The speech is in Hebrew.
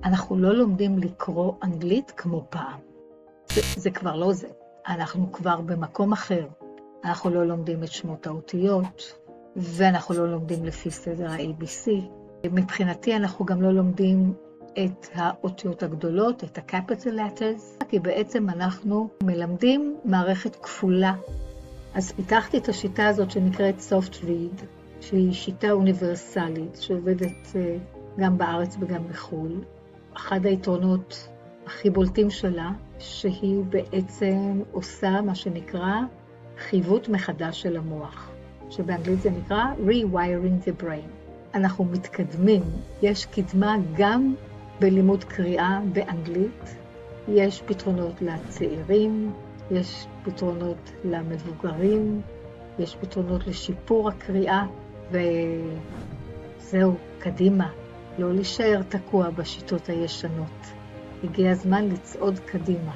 אנחנו לא לומדים לקרוא אנגלית כמו פעם. זה כבר לא זה. אנחנו כבר במקום אחר. אנחנו לא לומדים את שמות האותיות, ואנחנו לא לומדים לפי סדר ה-ABC. מבחינתי אנחנו גם לא לומדים את האותיות הגדולות, את ה-capital letters, כי בעצם אנחנו מלמדים מערכת כפולה. אז פיתחתי את השיטה הזאת שנקראת soft read, שהיא שיטה אוניברסלית, שעובדת גם בארץ וגם בחו"ל. אחד היתרונות הכי בולטים שלה, שהיא בעצם עושה מה שנקרא חיווט מחדש של המוח, שבאנגלית זה נקרא rewiring the brain. אנחנו מתקדמים, יש קדמה גם בלימוד קריאה באנגלית, יש פתרונות לצעירים, יש פתרונות למבוגרים, יש פתרונות לשיפור הקריאה, וזהו, קדימה, לא להישאר תקוע בשיטות הישנות. הגיע הזמן לצעוד קדימה.